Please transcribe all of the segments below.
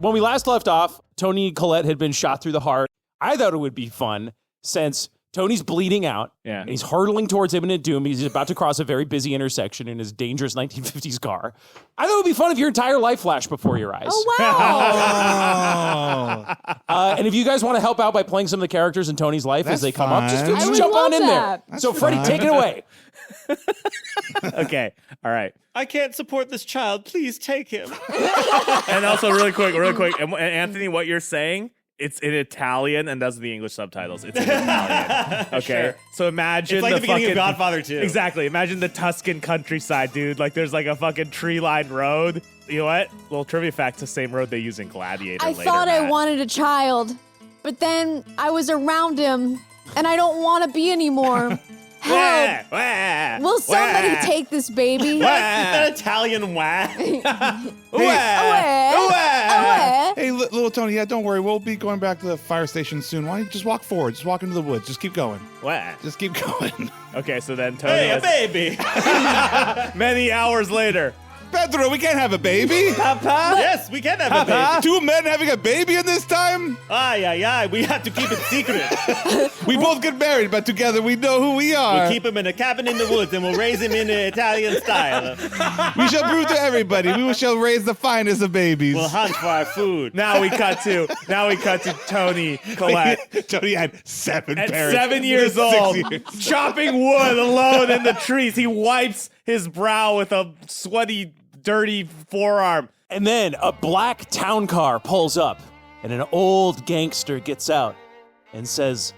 When we last left off, Toni Collette had been shot through the heart. I thought it would be fun since Tony's bleeding out, and he's hurtling towards imminent doom. He's about to cross a very busy intersection in his dangerous 1950s car. I thought it would be fun if your entire life flashed before your eyes. Oh, wow. And if you guys want to help out by playing some of the characters in Tony's life as they come up, just jump on in there. So, Freddie, take it away. Okay. All right. I can't support this child. Please take him. And also, really quick, and Anthony, what you're saying, it's in Italian and does the English subtitles. It's in Italian. Okay. Sure. So imagine it's like the beginning fucking, of Godfather 2. Exactly. Imagine the Tuscan countryside, dude. Like there's like a fucking tree-lined road. You know what? Little trivia fact, it's the same road they use in Gladiator I later, thought Matt. I wanted a child, but then I was around him, and I don't want to be anymore. Help! Will somebody take this baby? That Italian wah. Hey, little Tony, don't worry. We'll be going back to the fire station soon. Why don't you just walk forward? Just walk into the woods. Just keep going. Just keep going. Okay, so then Tony Hey, a has baby. many hours later. Pedro, we can't have a baby. Papa? Yes, we can have a baby. Two men having a baby in this time? We have to keep it secret. We both get married, but together we know who we are. We'll keep him in a cabin in the woods and we'll raise him in the Italian style. We shall prove to everybody we shall raise the finest of babies. We'll hunt for our food. Now we cut to Toni Collette. Tony had 7 At parents. 7 years 6 old, years. chopping wood alone in the trees. He wipes his brow with a sweaty, dirty forearm. And then a black town car pulls up, and an old gangster gets out and says,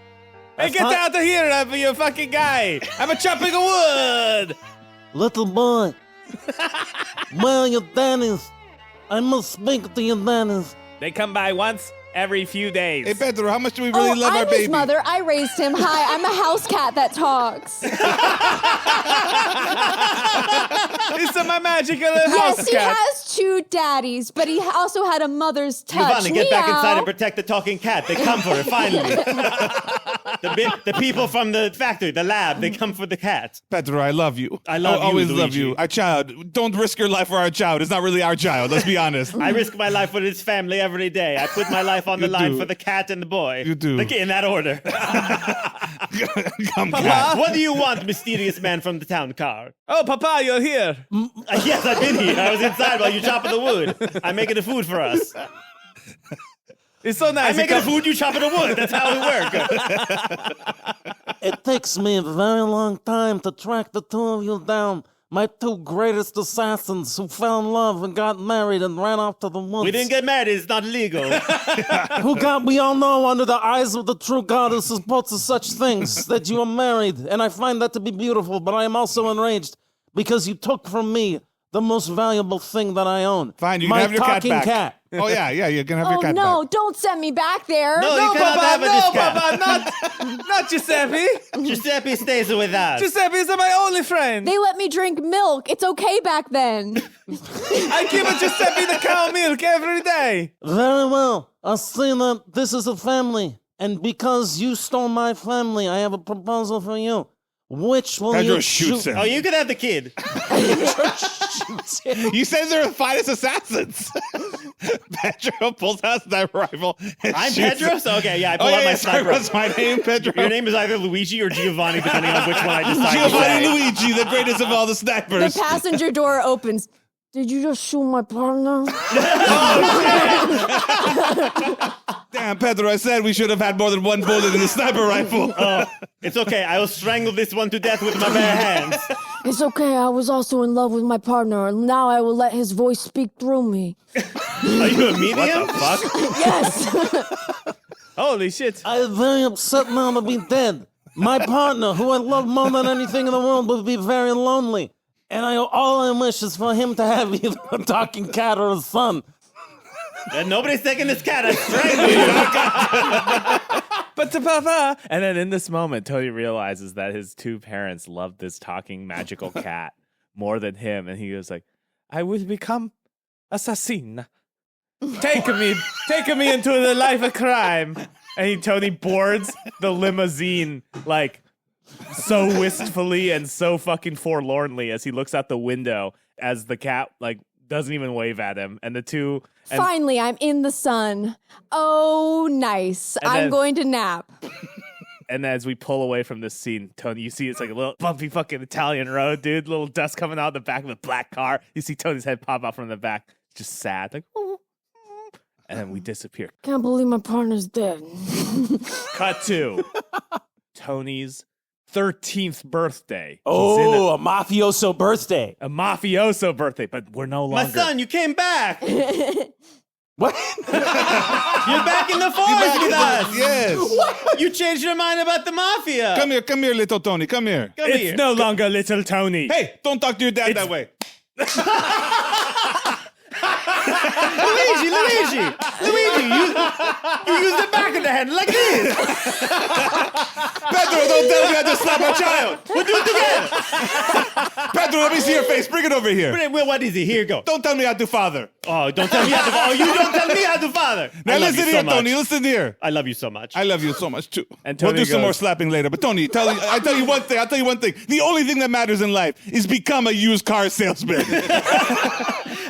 Hey, get out of here, you fucking guy. I'm chopping wood. Little boy, where are your daddies? I must speak to your daddies. They come by once every few days. Hey, Pedro, how much do we really love our I'm baby? his mother. I raised him. Hi, I'm a house cat that talks. It's my magical house Yes, he cat. has 2 daddies, but he also had a mother's touch. Giovanni, get back Meow. inside and protect the talking cat. They come for it, finally. The people from the factory, the lab, they come for the cat. Pedro, I love you. I love you, always love Luigi. you. Our child. Don't risk your life for our child. It's not really our child. Let's be honest. I risk my life for his family every day. I put my life on the You line do. for the cat and the boy. You do. Like, in that order. Come, cat. What do you want, mysterious man from the town car? Oh, Papa, you're here. Yes, I've been here. I was inside while you chopping the wood. I'm making the food for us. It's so nice. I'm making the food, you chopping the wood. That's how we work. It takes me a very long time to track the 2 of you down. My 2 greatest assassins who fell in love and got married and ran off to the woods. We didn't get married. It's not legal. We all know under the eyes of the true goddess is both of such things that you are married, and I find that to be beautiful, but I am also enraged because you took from me the most valuable thing that I own. Fine, you my can have your cat talking back. cat. Oh, yeah, you can have your Oh, cat no, back. don't send me back there. No, you cannot have this cat. Papa, not Giuseppe. Giuseppe stays with us. Giuseppe is my only friend. They let me drink milk. It's okay back then. I give Giuseppe the cow milk every day. Very well. I see that this is a family, and because you stole my family, I have a proposal for you. Which will Pedro you shoots him. Oh, you can have the kid. You said they're the finest assassins. Pedro pulls out a sniper rifle and I'm shoots Pedro? him. So, okay, yeah, I pull out my sorry, sniper. what's my name, Pedro? Your name is either Luigi or Giovanni, depending on which one I decide to Giovanni say. Luigi, the greatest of all the The snipers. passenger door opens. Did you just shoot my partner? Damn, Pedro, I said we should have had more than one bullet in the sniper rifle. It's okay. I will strangle this one to death with my bare hands. It's okay. I was also in love with my partner, and now I will let his voice speak through me. Are you a medium? Fuck. Yes. Holy shit. I am very upset now to be dead. My partner, who I love more than anything in the world, would be very lonely. And all I wish is for him to have either a talking cat or a son. And nobody's taking this cat. I strangled you. But to Papa. And then in this moment, Tony realizes that his 2 parents loved this talking magical cat more than him. And he goes like, I will become assassin. Take me into the life of crime. And Tony boards the limousine like so wistfully and so fucking forlornly as he looks out the window as the cat like doesn't even wave at him. And the two... Finally, I'm in the sun. Oh, nice. I'm going to nap. And as we pull away from this scene, Toni, you see it's like a little bumpy fucking Italian road, dude. Little dust coming out of the back of a black car. You see Tony's head pop out from the back. Just sad. Like, oh. And then we disappear. Can't believe my partner's dead. Cut to Tony's 13th birthday. Oh, a mafioso birthday. A mafioso birthday, but we're no longer. My son, you came back. What? You're back in the forest with us. Yes. What? You changed your mind about the mafia. Come here, little Tony. Come here. Come It's here. no longer little Tony. Hey, don't talk to your dad that way. Luigi, you use the back of the hand like this. Pedro, don't tell me I just slapped my child. We'll do it together. Pedro, let me see your face. Bring it over here. Well, what is it? Here you go. Don't tell me how to father. Oh, don't tell me how to father. Oh, you don't tell me how to father. Now I love listen you here, so much. Tony. Listen here. I love you so much. I love you so much too. And we'll Tony do some goes- more slapping later. But Tony, I tell you one thing. I'll tell you one thing. The only thing that matters in life is become a used car salesman.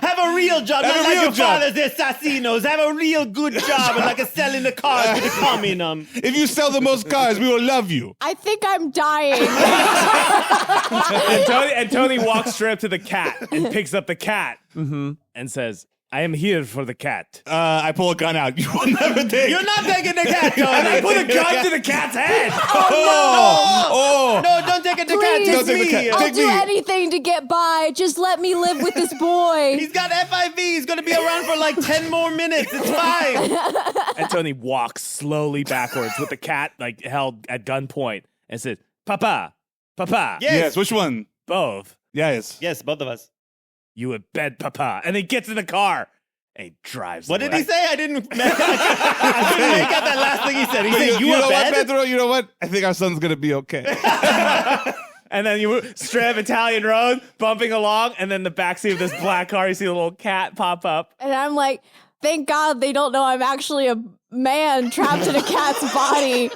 Have a real job, Have not a like real your job. father's assassinos. Have a real good job, and like a selling the cars with the cum in them. If you sell the most cars, we will love you. I think I'm dying. And Tony walks straight up to the cat and picks up the cat and says, I am here for the cat. I pull a gun out. You will never take. You're not taking the cat, Tony. And I put a gun to the cat's head. Oh, No, don't take it to cat. Please. Take Don't take the me. cat. I'll Take do me. anything to get by. Just let me live with this boy. He's got FIV. He's going to be around for like 10 more minutes. It's fine. And Tony walks slowly backwards with the cat like held at gunpoint and says, Papa, Papa. yes. Which one? Both. Yes. Yes, both of us. You have bed, Papa. And he gets in the car and he drives What away. did he say? I couldn't make out that last thing he said. He But said, you you know a what, bed? Pedro? You know what? I think our son's gonna be okay. And then you straight up Italian road, bumping along, and then the backseat of this black car, you see a little cat pop up. And I'm like, thank God they don't know I'm actually a man trapped in a cat's body.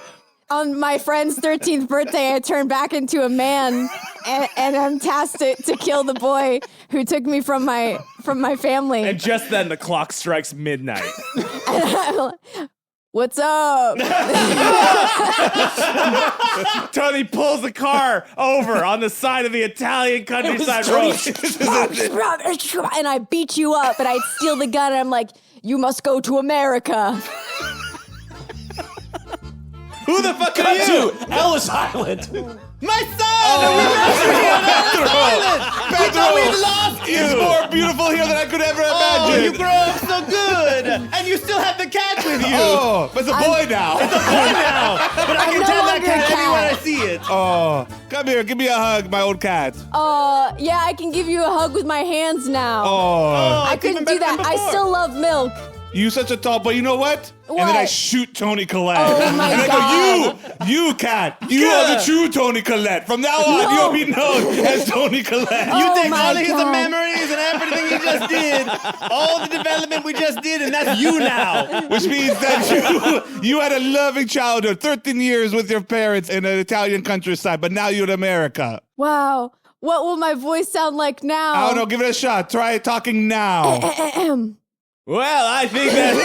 On my friend's 13th birthday, I turned back into a man, and I'm tasked to kill the boy who took me from my family. And just then the clock strikes midnight. And I'm like, what's up? Tony pulls the car over on the side of the Italian countryside road. And I beat you up, and I steal the gun, and I'm like, you must go to America. Who the fuck are Cut you? to Ellis Island. My son! Pedro, we lost you! It's more beautiful here than I could ever Oh, imagine. you grow up so good! And you still have the cat with you! Oh, but it's a boy now. Boy now! But I can no tell that longer cat a cat. everywhere I see it! Oh, come here, give me a hug, my old cat. Yeah, I can give you a hug with my hands now. Oh, I it's even couldn't do better that. than I before. still love milk. you such a tall boy. You know what? And then I What? shoot Toni Collette. Oh, my and I God. go, you cat, you are the true Toni Collette. From now on, No. you'll be known as Toni Collette. You Oh take my all of his God. memories and everything he just did, all the development we just did, and that's you now. Which means that you had a loving childhood, 13 years with your parents in an Italian countryside, but now you're in America. Wow. What will my voice sound like now? I don't know, give it a shot. Try talking now. Well, I think that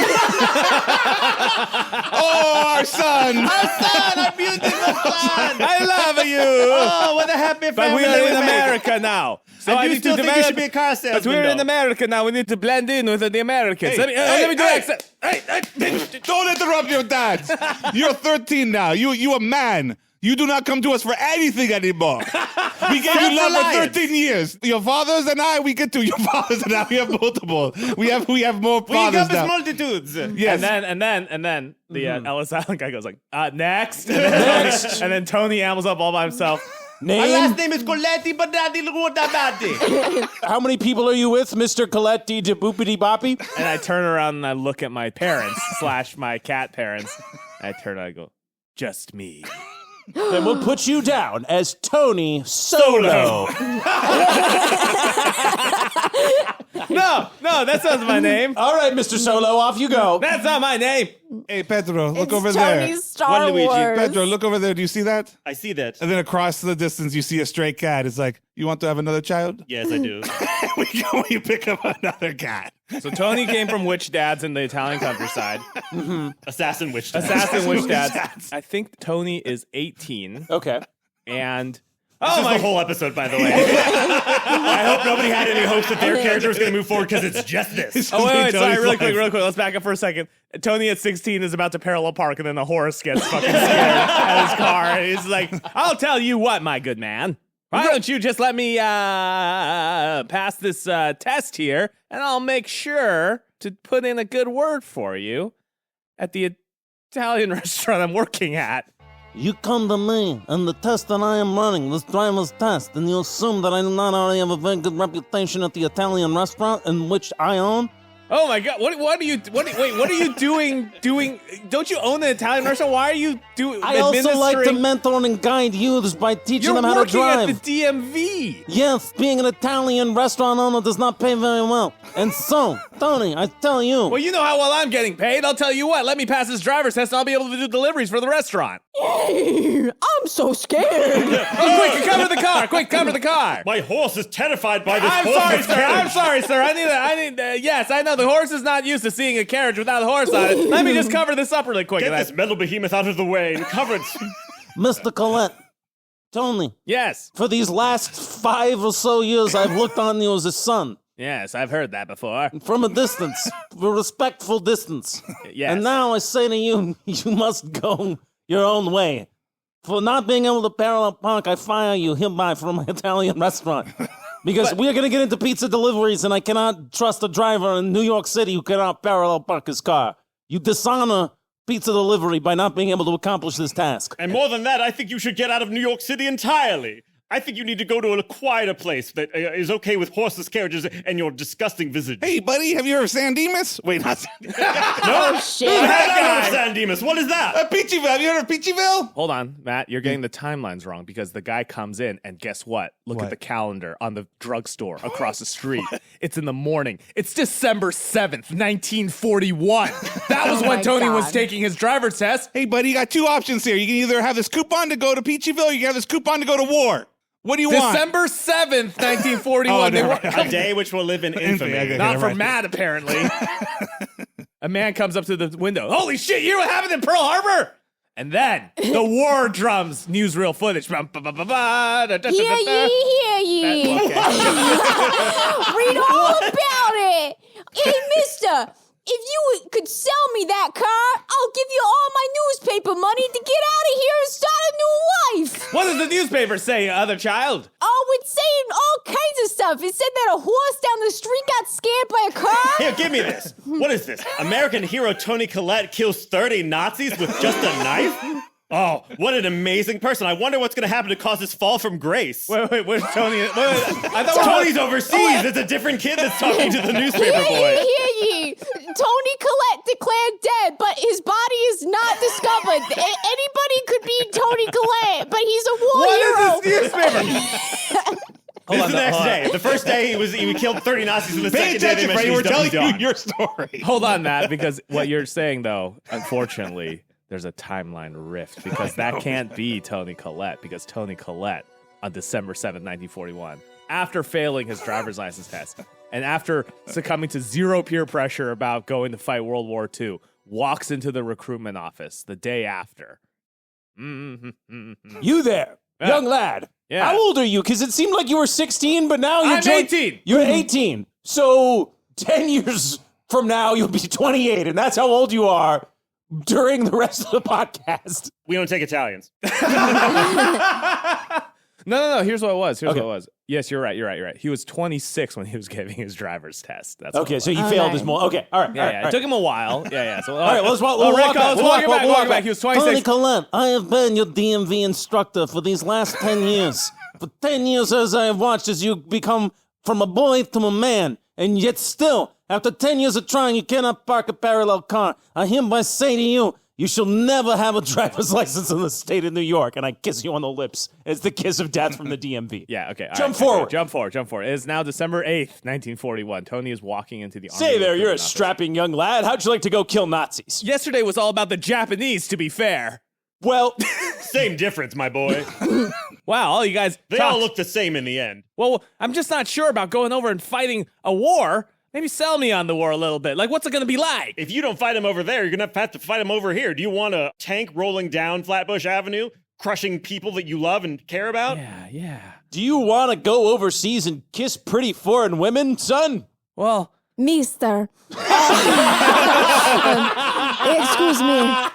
Oh, our son. Our son, our beautiful son. I love you. Oh, what a happy But family we are in we make. America now. So I do need still to think you develop- should be a car salesman, But we're in though. America now. We need to blend in with the Americans. Hey, let me do hey. accent. Hey, Don't interrupt your dad. You're 13 now. You a man. You do not come to us for anything anymore. We gave you love for 13 years. Your fathers and I, we get to your fathers and I. We have multiple. We have more We fathers encompass now. multitudes. Yes. And then the Ellis Island guy goes like, next. And then Next. and then Tony ambles up all by himself. My Name. last name is Collette, but daddy Rutabati. How many people are you with, Mr. Collette de Boopity Boppy? And I turn around and I look at my parents / my cat parents. I turn and I go, just me. Then we'll put you down as Tony Solo. No, that sounds my name. All right, Mr. Solo, off you go. That's not my name. Hey, Pedro, look It's over there. Tony's Star Luigi. Wars. Pedro, look over there. Do you see that? I see that. And then across the distance, you see a stray cat. It's like, You want to have another child? Yes, I do. we pick up another cat. So Tony came from witch dads in the Italian countryside. Assassin witch dads. Assassin witch dads. I think Tony is 18. Okay. And This is the whole episode, by the way. I hope nobody had any hopes that their character was going to move forward because it's just this. Oh, wait, sorry, really quick. Let's back up for a second. Tony at 16 is about to parallel park, and then the horse gets fucking scared at his car. And he's like, I'll tell you what, my good man. Why don't you just let me pass this test here, and I'll make sure to put in a good word for you at the Italian restaurant I'm working at. You come to me, and the test that I am running, this driver's test, and you assume that I do not already have a very good reputation at the Italian restaurant in which I own? Oh my God! What are you doing? Don't you own the Italian restaurant? Why are you doing? I also like to mentor and guide youths by teaching them how to drive. You're working at the DMV. Yes, being an Italian restaurant owner does not pay very well. And so, Tony, I tell you. Well, you know how well I'm getting paid. I'll tell you what. Let me pass this driver's test, and I'll be able to do deliveries for the restaurant. I'm so scared. Quick, cover the car! Quick, cover the car! My horse is terrified by this I'm sorry, sir. I need. Yes, I know the horse is not used to seeing a carriage without a horse on it. Let me just cover this up really quick. Get this metal behemoth out of the way and cover it. Mr. Collette, Tony. Yes. For these last 5 or so years, I've looked on you as a son. Yes, I've heard that before. From a distance, a respectful distance. Yes. And now I say to you, you must go your own way. For not being able to parallel park, I fire you hereby from my Italian restaurant. Because we're going to get into pizza deliveries, and I cannot trust a driver in New York City who cannot parallel park his car. You dishonor pizza delivery by not being able to accomplish this task. And more than that, I think you should get out of New York City entirely. I think you need to go to a quieter place that is okay with horseless carriages and your disgusting visage. Hey, buddy, have you heard of San Dimas? Wait, not San Dimas. No? Shit. I have heard of San Dimas. What is that? Peachyville. Have you heard of Peachyville? Hold on, Matt. You're getting the timelines wrong because the guy comes in and guess what? Look at the calendar on the drugstore across the street. It's in the morning. It's December 7th, 1941. That was when Tony was taking his driver's test. Hey, buddy, you got 2 options here. You can either have this coupon to go to Peachyville or you can have this coupon to go to war. What do you want? December 7th, 1941. A day which will live in infamy. Not for Matt, apparently. A man comes up to the window. Holy shit, you know what happened in Pearl Harbor? And then the war drums, newsreel footage. Hear ye. Read all about it. Hey, mister, if you could sell me that car, I'll give you all my newspaper money to get out of here and start a new life. What does the newspaper say, other child? Oh, it's saying all kinds of stuff. It said that a horse down the street got scared by a car. Here, give me this. What is this? American hero Toni Collette kills 30 Nazis with just a knife? Oh, what an amazing person. I wonder what's going to happen to cause his fall from grace. Wait, where's Tony? I thought Tony's overseas. It's a different kid that's talking to the newspaper boy. Hear ye. Toni Collette declared dead, but his body is not discovered. Anybody could be Toni Collette, but he's a war hero. What is this newspaper? This is the next day. The first day he killed 30 Nazis, and the second day they mentioned we're telling done. you your story. Hold on, Matt, because what you're saying, though, unfortunately, there's a timeline rift because that can't be Toni Collette because Toni Collette on December 7th, 1941, after failing his driver's license test and after succumbing to zero peer pressure about going to fight World War II, walks into the recruitment office the day after. You there, young lad. Yeah. How old are you? Because it seemed like you were 16, but now you're I'm 18. You're 18. So 10 years from now, you'll be 28, and that's how old you are during the rest of the podcast. We don't take Italians. No. Here's what it was. What it was. Yes, you're right. He was 26 when he was giving his driver's test. That's okay. So he failed his more. Okay, all right. Yeah. It took him a while. Yeah. So, all right. Let's walk back. He was 26. Tony Collette, I have been your DMV instructor for these last 10 years. For 10 years, as I have watched as you become from a boy to a man, and yet still, after 10 years of trying, you cannot park a parallel car. I hereby say to you, you shall never have a driver's license in the state of New York. And I kiss you on the lips. It's the kiss of death from the DMV. Yeah, okay. Jump forward. Jump forward. It is now December 8th, 1941. Tony is walking into the army. Say there, you're a strapping young lad. How'd you like to go kill Nazis? Yesterday was all about the Japanese, to be fair. Well, Same difference, my boy. Wow, all you guys They all look the same in the end. Well, I'm just not sure about going over and fighting a war. Maybe sell me on the war a little bit. Like, what's it going to be like? If you don't fight him over there, you're going to have to fight him over here. Do you want a tank rolling down Flatbush Avenue, crushing people that you love and care about? Yeah. Do you want to go overseas and kiss pretty foreign women, son? Well, Mister. Excuse me.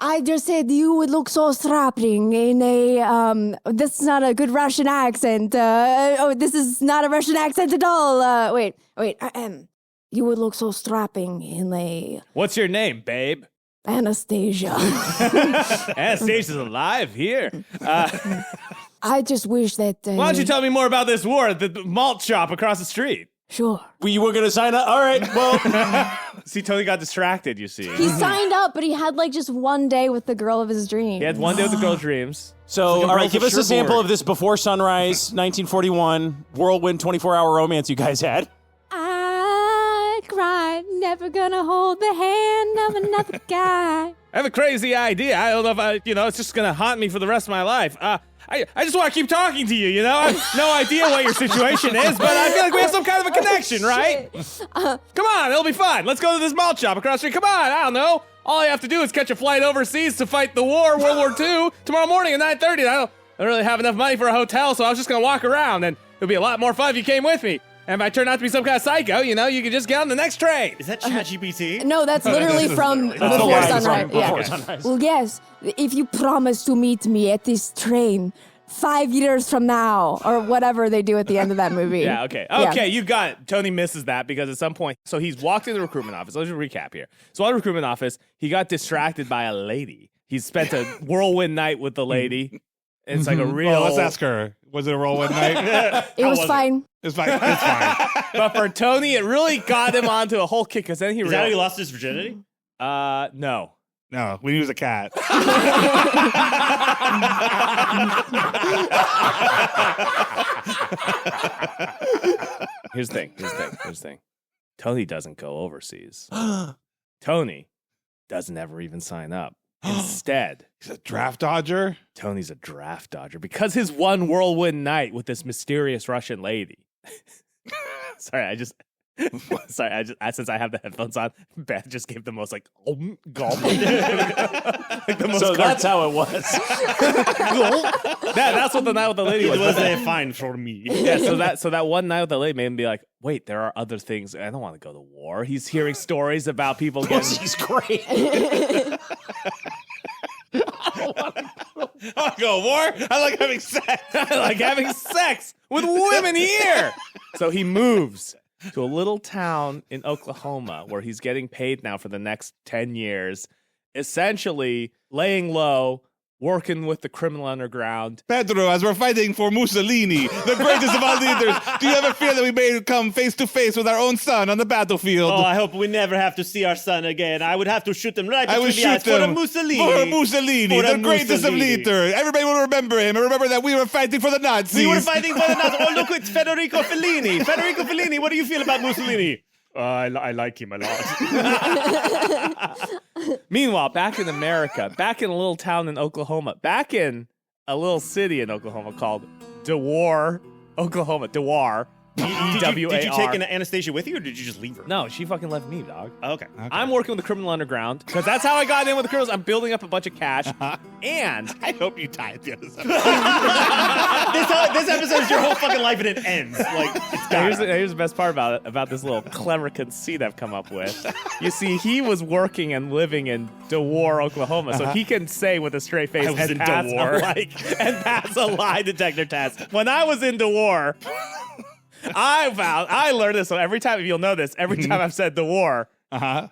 I just said you would look so strapping in a, this is not a good Russian accent. This is not a Russian accent at all. Wait. You would look so strapping in a... what's your name, babe? Anastasia. Anastasia's alive here. I just wish that... Why don't you tell me more about this war at the malt shop across the street? Sure. You were going to sign up? All right, well... See, Tony got distracted, you see. He signed up, but he had like just one day with the girl of his dreams. He had one day with the girl of dreams. So, all right, give us a sample Cherbourg. of this Before Sunrise, 1941, whirlwind 24-hour romance you guys had. I cried, never gonna hold the hand of another guy. I have a crazy idea. I don't know if it's just going to haunt me for the rest of my life. I just want to keep talking to you, I have no idea what your situation is, but I feel like we have some kind of a connection, right? Come on, it'll be fun. Let's go to this malt shop across the street. Come on, I don't know. All you have to do is catch a flight overseas to fight the war, World War II, tomorrow morning at 9:30. I don't really have enough money for a hotel, so I was just going to walk around, and it'll be a lot more fun if you came with me. And if I turn out to be some kind of psycho, you can just get on the next train. Is that ChatGPT? No, that's literally from Before line Sunrise. from Before Yeah. Sunrise. Well, yes, if you promise to meet me at this train 5 years from now, or whatever they do at the end of that movie. Yeah, okay. Yeah. Okay, you got it. Tony misses that because at some point, so he's walked in the recruitment office. Let's just recap here. So at the recruitment office, he got distracted by a lady. He spent a whirlwind night with the lady. It's like a real... Well, let's ask her. Was it a whirlwind night? It was fine. It's fine. It's fine. But for Tony, it really got him onto a whole kick because then he Is that how he realized... lost his virginity? No. No, when he was a cat. Here's the thing. Tony doesn't go overseas. Tony doesn't ever even sign up. Instead, He's a draft dodger. Tony's a draft dodger because his one whirlwind night with this mysterious Russian lady. Sorry, since I have the headphones on, Beth just gave the most gulp. Like the most So that's how it was. that's what the night with the lady It was. was fine for me. Yeah, so that one night with the lady made him be like, wait, there are other things. I don't want to go to war. He's hearing stories about people getting... He's great. I go war. I like having sex. like having sex with women here. So he moves to a little town in Oklahoma where he's getting paid now for the next 10 years, essentially laying low, working with the criminal underground. Pedro, as we're fighting for Mussolini, the greatest of all leaders, do you ever fear that we may come face to face with our own son on the battlefield? Oh, I hope we never have to see our son again. I would have to shoot him right I between would the shoot eyes for a him Mussolini. For a Mussolini, For a the greatest of Mussolini. leaders. Everybody will remember him and remember that we were fighting for the Nazis. We were fighting for the Nazis. Oh, look, it's Federico Fellini. Federico Fellini, what do you feel about Mussolini? I like him a lot. Meanwhile, back in America, back in a little town in Oklahoma, back in a little city in Oklahoma called DeWar, Oklahoma. DeWar. D-E-W-A-R. Did you take Anastasia with you, or did you just leave her? No, she fucking left me, dog. Oh, okay. I'm working with the criminal underground because that's how I got in with the criminals. I'm building up a bunch of cash, and I hope you tie it together. This episode is your whole fucking life, and it ends. here's the best part about this little clever conceit I've come up with. You see, he was working and living in DeWar, Oklahoma, so he can say with a straight face I was in pass DeWar. and pass a lie detector test. When I was in DeWar, I learned this. So every time, if you'll know this, every time I've said DeWar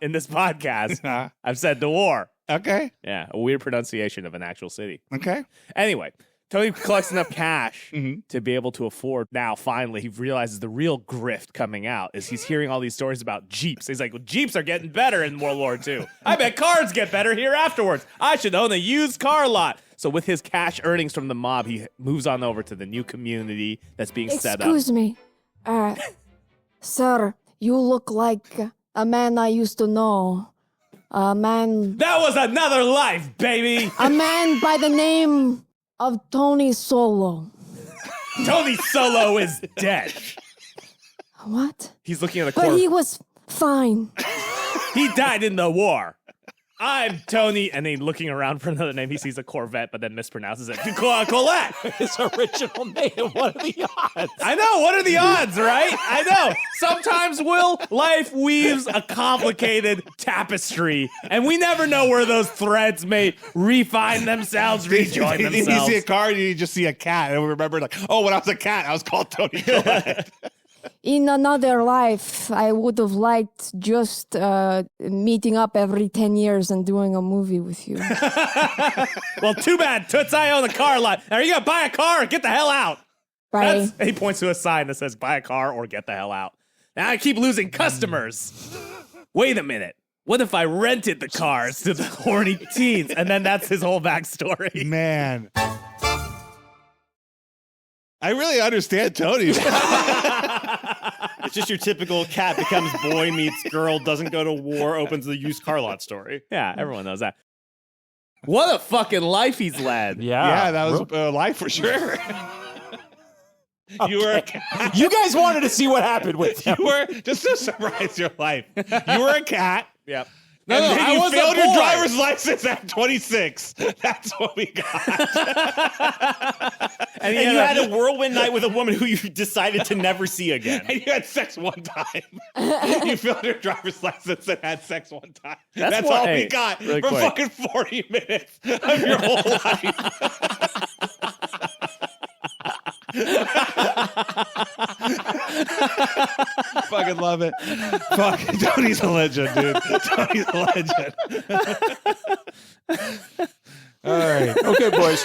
in this podcast, I've said DeWar. Okay. Yeah, a weird pronunciation of an actual city. Okay. Anyway, Tony collects enough cash to be able to afford. Now, finally, he realizes the real grift coming out is he's hearing all these stories about Jeeps. He's like, well, Jeeps are getting better in World War II. I bet cars get better here afterwards. I should own a used car lot. So with his cash earnings from the mob, he moves on over to the new community that's being set up. Excuse me. Sir, you look like a man I used to know. A man. That was another life, baby. A man by the name of Toni Solo. Tony Solo is dead. What? He's looking at the But corpse. he was fine. He died in the war. I'm Tony, and then looking around for another name, he sees a Corvette, but then mispronounces it. Collette. His original name. What are the odds? I know. What are the odds, right? I know. Sometimes, Will, life weaves a complicated tapestry, and we never know where those threads may refine themselves, rejoin You themselves. see a car and you just see a cat. And we remember, like, oh, when I was a cat, I was called Toni Collette. In another life, I would have liked just meeting up every 10 years and doing a movie with you. Well, too bad. Toots, I own a car lot. Are you going to buy a car or get the hell out? Right? He points to a sign that says, buy a car or get the hell out. Now I keep losing customers. Wait a minute. What if I rented the cars to the horny teens? And then that's his whole backstory. Man. I really understand Tony. It's just your typical cat becomes boy meets girl, doesn't go to war, opens the used car lot story. Yeah, everyone knows that. What a fucking life he's led. Yeah, that was life for sure. You were a cat. You guys wanted to see what happened with him. You were, just to summarize your life, you were a cat. Yep. And then I you was a failed your boy. driver's license at 26. That's what we got. And you had a whirlwind night with a woman who you decided to never see again. And you had sex one time. You failed your driver's license and had sex one time. That's what- all hey, we got really for quick. fucking 40 minutes of your whole life. Fucking love it. Fuck, Tony's a legend, dude. Tony's a legend. All right. Okay, boys.